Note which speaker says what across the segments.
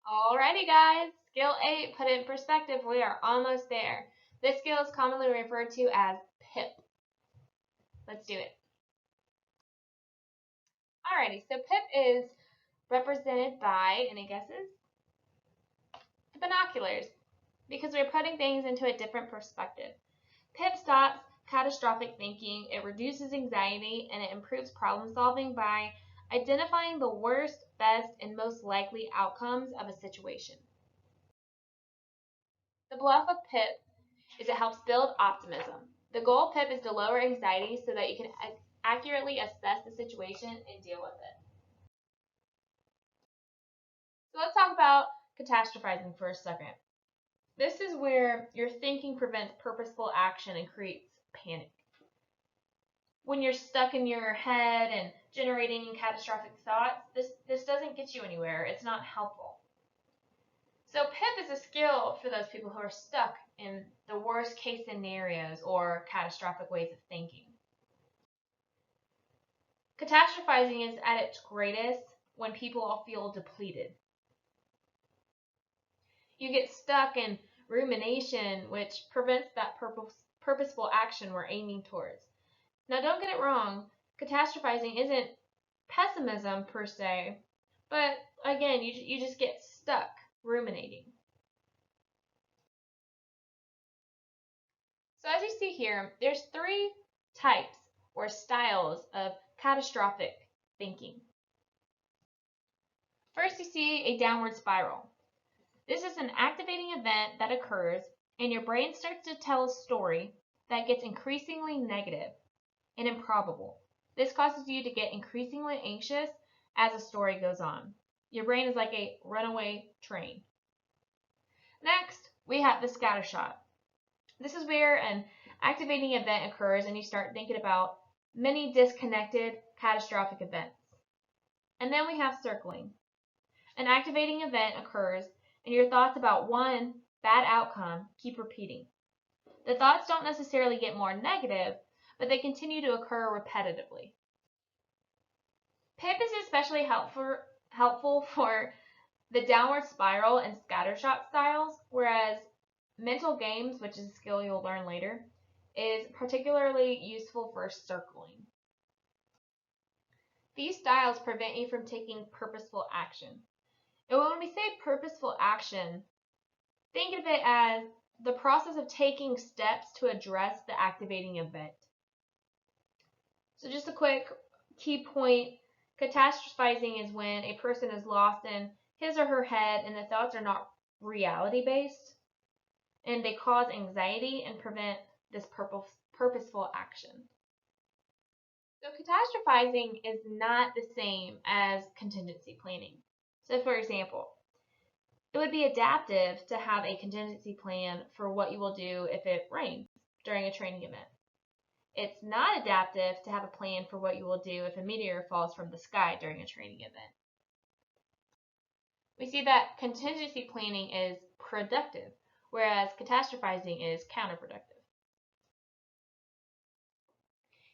Speaker 1: Alrighty guys, skill 8, put it in perspective, we are almost there. This skill is commonly referred to as PIP. Let's do it. Alrighty, so PIP is represented by, any guesses? The binoculars, because we're putting things into a different perspective. PIP stops catastrophic thinking, it reduces anxiety, and it improves problem solving by identifying the worst, best, and most likely outcomes of a situation. The bluff of PIP is it helps build optimism. The goal of PIP is to lower anxiety so that you can accurately assess the situation and deal with it. So let's talk about catastrophizing for a second. This is where your thinking prevents purposeful action and creates panic. When you're stuck in your head and generating catastrophic thoughts, this doesn't get you anywhere. It's not helpful. So PIP is a skill for those people who are stuck in the worst case scenarios or catastrophic ways of thinking. Catastrophizing is at its greatest when people feel depleted. You get stuck in rumination, which prevents that purposeful action we're aiming towards. Now, don't get it wrong, catastrophizing isn't pessimism per se, but again, you just get stuck ruminating. So as you see here, there's three types or styles of catastrophic thinking. First, you see a downward spiral. This is an activating event that occurs and your brain starts to tell a story that gets increasingly negative and improbable. This causes you to get increasingly anxious as the story goes on. Your brain is like a runaway train. Next, we have the scattershot. This is where an activating event occurs and you start thinking about many disconnected catastrophic events. And then we have circling. An activating event occurs and your thoughts about one bad outcome keep repeating. The thoughts don't necessarily get more negative, but they continue to occur repetitively. PIP is especially helpful for the downward spiral and scattershot styles, whereas mental games, which is a skill you'll learn later, is particularly useful for circling. These styles prevent you from taking purposeful action. And when we say purposeful action, think of it as the process of taking steps to address the activating event. So just a quick key point, catastrophizing is when a person is lost in his or her head and the thoughts are not reality-based, and they cause anxiety and prevent this purposeful action. So catastrophizing is not the same as contingency planning. So for example, it would be adaptive to have a contingency plan for what you will do if it rains during a training event. It's not adaptive to have a plan for what you will do if a meteor falls from the sky during a training event. We see that contingency planning is productive, whereas catastrophizing is counterproductive.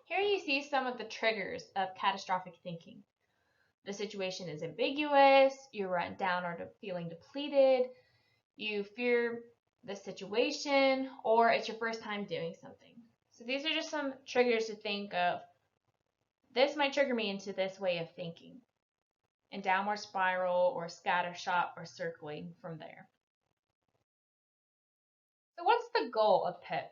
Speaker 1: Here you see some of the triggers of catastrophic thinking. The situation is ambiguous, you run down or feeling depleted, you fear the situation, or it's your first time doing something. So these are just some triggers to think of. This might trigger me into this way of thinking, and downward spiral or scattershot or circling from there. So what's the goal of PIP?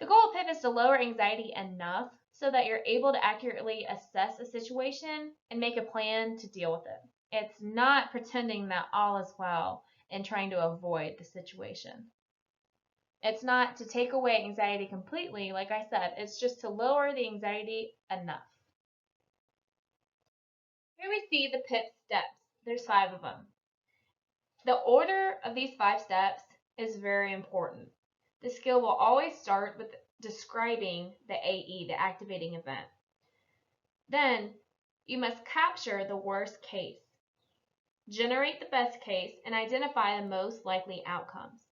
Speaker 1: The goal of PIP is to lower anxiety enough so that you're able to accurately assess a situation and make a plan to deal with it. It's not pretending that all is well and trying to avoid the situation. It's not to take away anxiety completely, like I said, it's just to lower the anxiety enough. Here we see the PIP steps. There's 5 of them. The order of these 5 steps is very important. The skill will always start with describing the AE, the activating event. Then you must capture the worst case, generate the best case, and identify the most likely outcomes.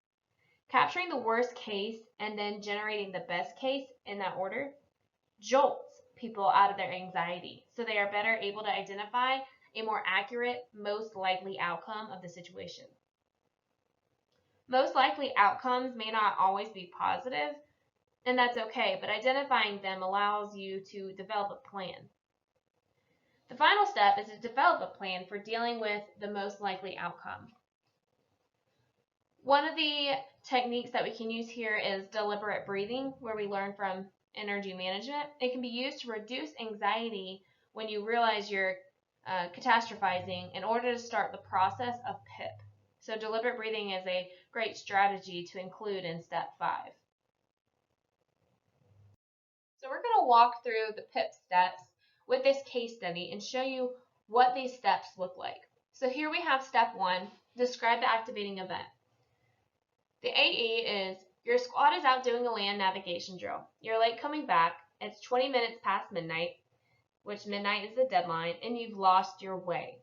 Speaker 1: Capturing the worst case and then generating the best case in that order jolts people out of their anxiety, so they are better able to identify a more accurate, most likely outcome of the situation. Most likely outcomes may not always be positive, and that's okay, but identifying them allows you to develop a plan. The final step is to develop a plan for dealing with the most likely outcome. One of the techniques that we can use here is deliberate breathing, where we learn from energy management. It can be used to reduce anxiety when you realize you're catastrophizing in order to start the process of PIP. So deliberate breathing is a great strategy to include in step 5. So we're going to walk through the PIP steps with this case study and show you what these steps look like. So here we have step 1, describe the activating event. The AE is your squad is out doing a land navigation drill. You're late coming back. It's 20 minutes past midnight, which midnight is the deadline, and you've lost your way.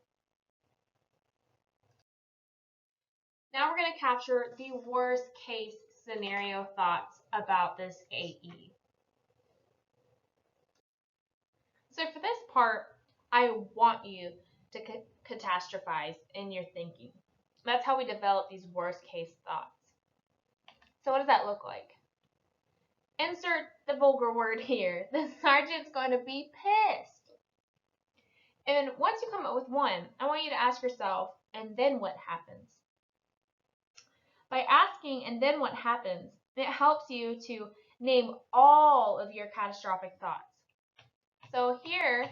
Speaker 1: Now we're going to capture the worst case scenario thoughts about this AE. So for this part, I want you to catastrophize in your thinking. That's how we develop these worst case thoughts. So what does that look like? Insert the vulgar word here. The sergeant's going to be pissed. And once you come up with one, I want you to ask yourself, and then what happens? By asking, and then what happens, it helps you to name all of your catastrophic thoughts. So here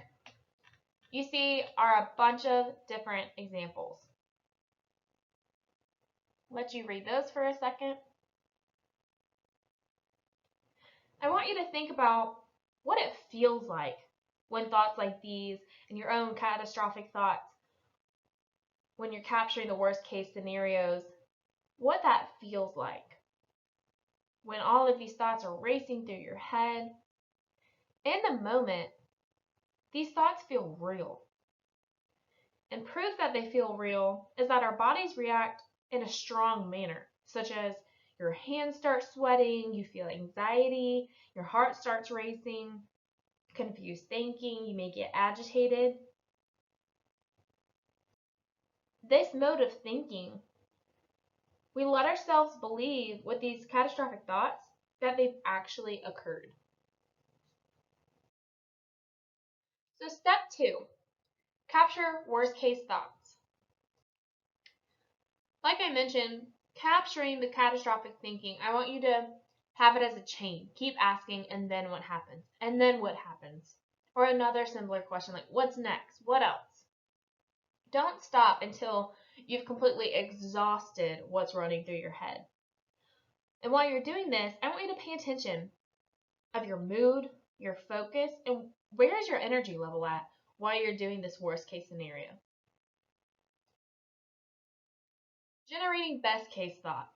Speaker 1: you see are a bunch of different examples. Let you read those for a second. I want you to think about what it feels like when thoughts like these and your own catastrophic thoughts, when you're capturing the worst case scenarios, what that feels like. When all of these thoughts are racing through your head, in the moment, these thoughts feel real. And proof that they feel real is that our bodies react in a strong manner, such as your hands start sweating, you feel anxiety, your heart starts racing, confused thinking, you may get agitated. This mode of thinking, we let ourselves believe with these catastrophic thoughts that they've actually occurred. So step 2, capture worst case thoughts. Like I mentioned, capturing the catastrophic thinking, I want you to have it as a chain. Keep asking, and then what happens? And then what happens? Or another similar question like, what's next? What else? Don't stop until you've completely exhausted what's running through your head. And while you're doing this, I want you to pay attention of your mood, your focus, and where is your energy level at while you're doing this worst case scenario. Generating best case thoughts.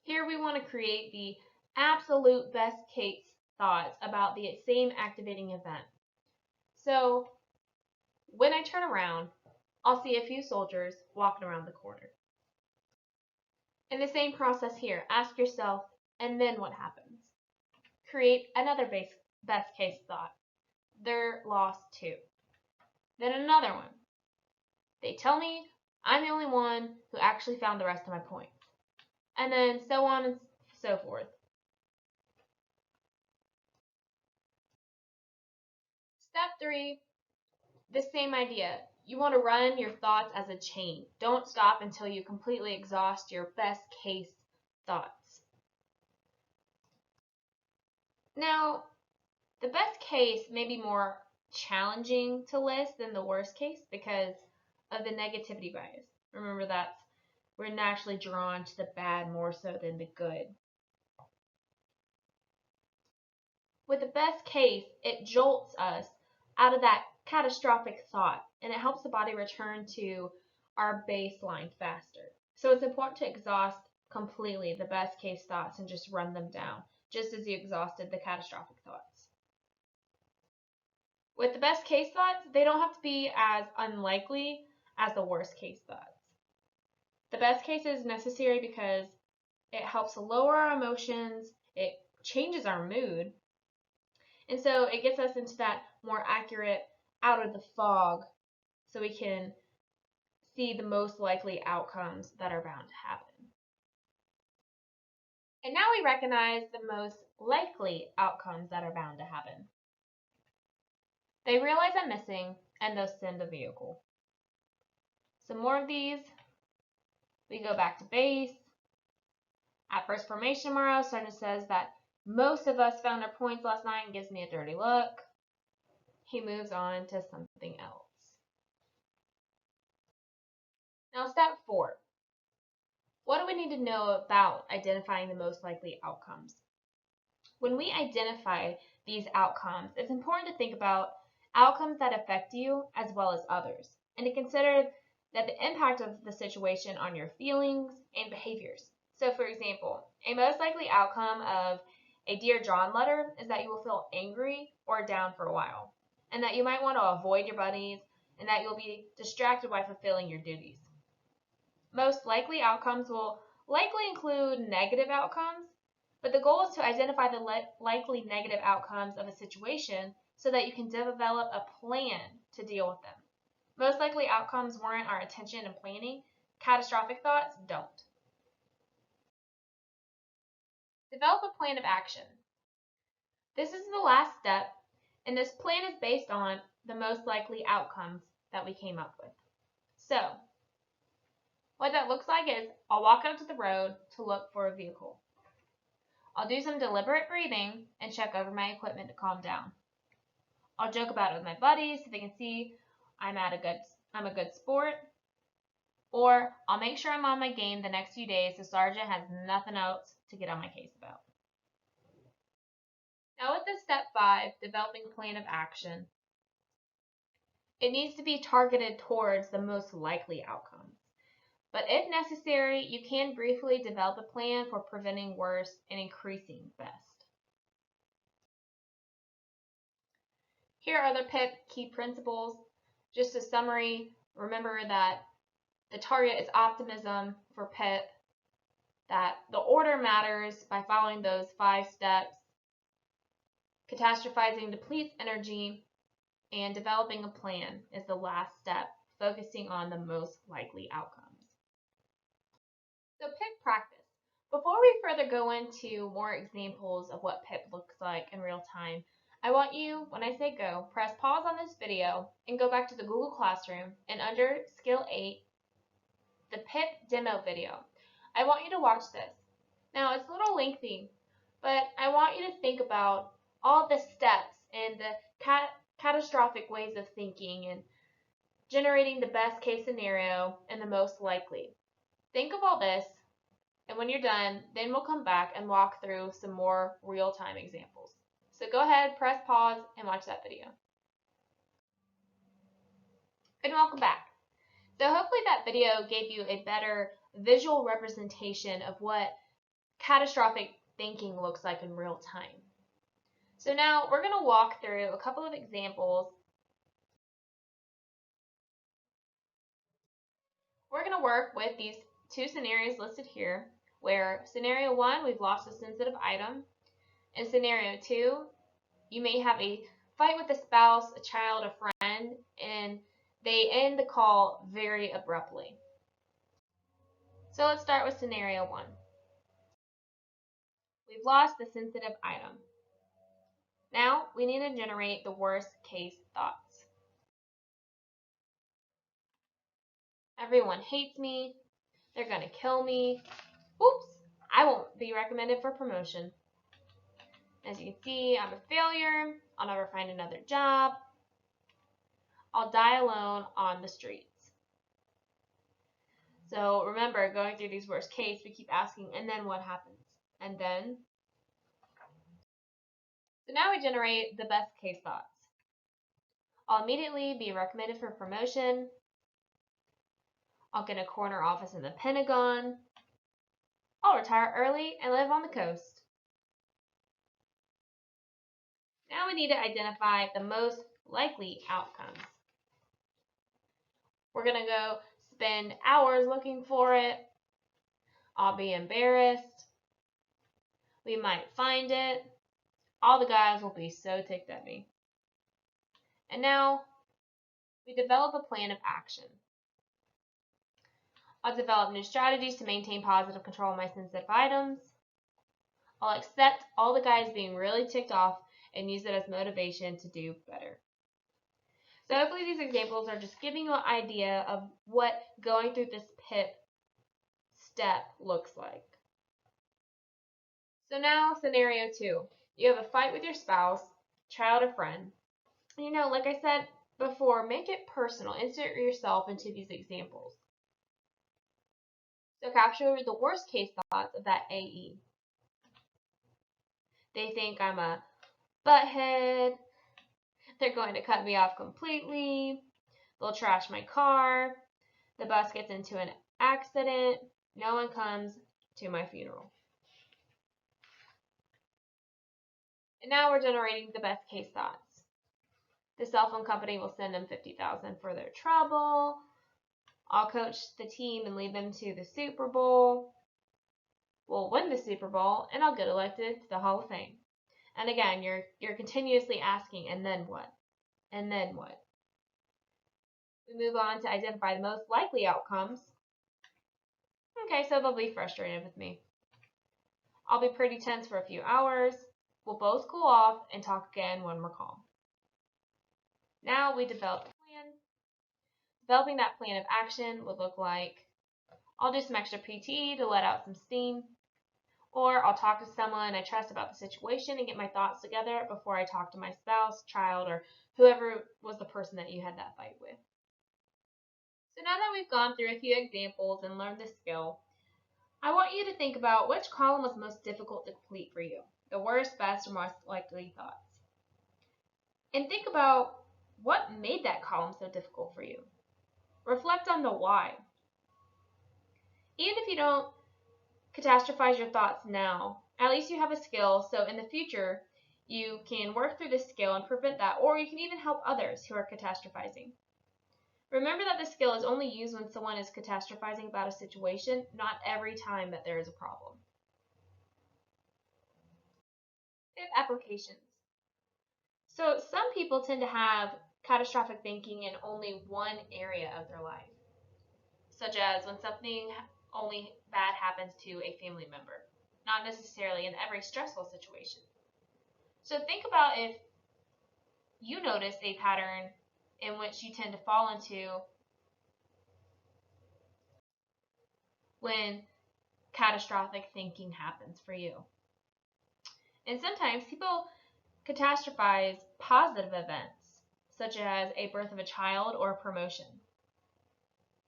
Speaker 1: Here we want to create the absolute best case thoughts about the same activating event. So when I turn around, I'll see a few soldiers walking around the corner. In the same process here, ask yourself, and then what happens? Create another best case thought. They're lost too. Then another one. They tell me I'm the only one who actually found the rest of my points. And then so on and so forth. Step 3, the same idea. You want to run your thoughts as a chain. Don't stop until you completely exhaust your best case thoughts. Now, the best case may be more challenging to list than the worst case because of the negativity bias. Remember that we're naturally drawn to the bad more so than the good. With the best case, it jolts us out of that catastrophic thought, and it helps the body return to our baseline faster. So it's important to exhaust completely the best case thoughts and just run them down, just as you exhausted the catastrophic thoughts. With the best case thoughts, they don't have to be as unlikely as the worst case thoughts. The best case is necessary because it helps lower our emotions, it changes our mood, and so it gets us into that more accurate, out of the fog so we can see the most likely outcomes that are bound to happen. And now we recognize the most likely outcomes that are bound to happen. They realize I'm missing and they'll send a vehicle. Some more of these. We go back to base. At first formation tomorrow, Sergeant says that most of us found our points last night and gives me a dirty look. He moves on to something else. Now, step 4. What do we need to know about identifying the most likely outcomes? When we identify these outcomes, it's important to think about outcomes that affect you as well as others, and to consider that the impact of the situation on your feelings and behaviors. So, for example, a most likely outcome of a Dear John letter is that you will feel angry or down for a while, and that you might want to avoid your buddies, and that you'll be distracted while fulfilling your duties. Most likely outcomes will likely include negative outcomes, but the goal is to identify the likely negative outcomes of a situation so that you can develop a plan to deal with them. Most likely outcomes warrant our attention and planning. Catastrophic thoughts don't. Develop a plan of action. This is the last step, and this plan is based on the most likely outcomes that we came up with. So, what that looks like is I'll walk out to the road to look for a vehicle. I'll do some deliberate breathing and check over my equipment to calm down. I'll joke about it with my buddies so they can see I'm a good sport. Or I'll make sure I'm on my game the next few days so Sergeant has nothing else to get on my case about. Now with this step 5, developing a plan of action, it needs to be targeted towards the most likely outcomes. But if necessary, you can briefly develop a plan for preventing worse and increasing best. Here are the PIP key principles. Just a summary, remember that the target is optimism for PIP, that the order matters by following those 5 steps, catastrophizing depletes energy, and developing a plan is the last step, focusing on the most likely outcomes. So PIP practice. Before we further go into more examples of what PIP looks like in real time, I want you, when I say go, press pause on this video and go back to the Google Classroom and under Skill 8, the PIP demo video. I want you to watch this. Now it's a little lengthy, but I want you to think about all the steps and the catastrophic ways of thinking and generating the best case scenario and the most likely. Think of all this, and when you're done, then we'll come back and walk through some more real-time examples. So go ahead, press pause, and watch that video. And welcome back. So hopefully that video gave you a better visual representation of what catastrophic thinking looks like in real time. So now we're going to walk through a couple of examples. We're going to work with these 2 scenarios listed here, where scenario 1, we've lost a sensitive item. In scenario 2, you may have a fight with a spouse, a child, a friend, and they end the call very abruptly. So let's start with scenario 1. We've lost the sensitive item. Now we need to generate the worst case thoughts. Everyone hates me. They're going to kill me. Oops, I won't be recommended for promotion. As you can see, I'm a failure. I'll never find another job. I'll die alone on the streets. So remember, going through these worst case, we keep asking, and then what happens? And then? So now we generate the best case thoughts. I'll immediately be recommended for promotion. I'll get a corner office in the Pentagon. I'll retire early and live on the coast. Now we need to identify the most likely outcomes. We're going to go spend hours looking for it. I'll be embarrassed. We might find it. All the guys will be so ticked at me. And now We develop a plan of action. I'll develop new strategies to maintain positive control of my sensitive items. I'll accept all the guys being really ticked off and use it as motivation to do better. So hopefully these examples are just giving you an idea of what going through this PIP step looks like. So now scenario 2. You have a fight with your spouse, child, or friend. Like I said before, make it personal. Insert yourself into these examples. So capture the worst case thoughts of that AE. They think I'm a butthead. They're going to cut me off completely. They'll trash my car. The bus gets into an accident. No one comes to my funeral. And now we're generating the best case thoughts. The cell phone company will send them $50,000 for their trouble. I'll coach the team and lead them to the Super Bowl. We'll win the Super Bowl, and I'll get elected to the Hall of Fame. And again, you're continuously asking, and then what? And then what? We move on to identify the most likely outcomes. Okay, so they'll be frustrated with me. I'll be pretty tense for a few hours. We'll both cool off and talk again when we're calm. Now we develop a plan. Developing that plan of action would look like, I'll do some extra PT to let out some steam, or I'll talk to someone I trust about the situation and get my thoughts together before I talk to my spouse, child, or whoever was the person that you had that fight with. So now that we've gone through a few examples and learned the skill, I want you to think about which column was most difficult to complete for you, the worst, best, or most likely thoughts. And think about what made that column so difficult for you. Reflect on the why. Even if you don't catastrophize your thoughts now, at least you have a skill, so in the future you can work through this skill and prevent that, or you can even help others who are catastrophizing. Remember that the skill is only used when someone is catastrophizing about a situation, not every time that there is a problem. PIP applications. So some people tend to have catastrophic thinking in only one area of their life, such as when something only bad happens to a family member, not necessarily in every stressful situation. So think about if you notice a pattern in which you tend to fall into when catastrophic thinking happens for you. And sometimes people catastrophize positive events, such as a birth of a child or a promotion.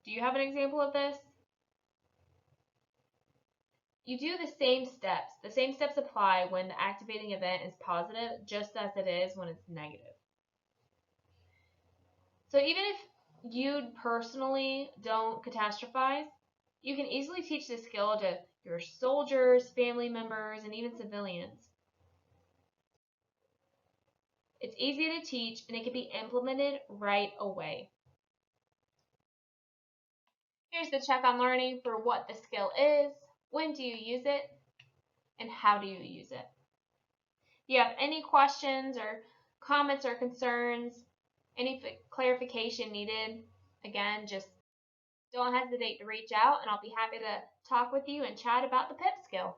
Speaker 1: Do you have an example of this? You do the same steps. The same steps apply when the activating event is positive, just as it is when it's negative. So even if you personally don't catastrophize, you can easily teach this skill to your soldiers, family members, and even civilians. It's easy to teach and it can be implemented right away. Here's the check on learning for what the skill is, when do you use it, and how do you use it. If you have any questions or comments or concerns, any clarification needed, again, just don't hesitate to reach out and I'll be happy to talk with you and chat about the PIP skill.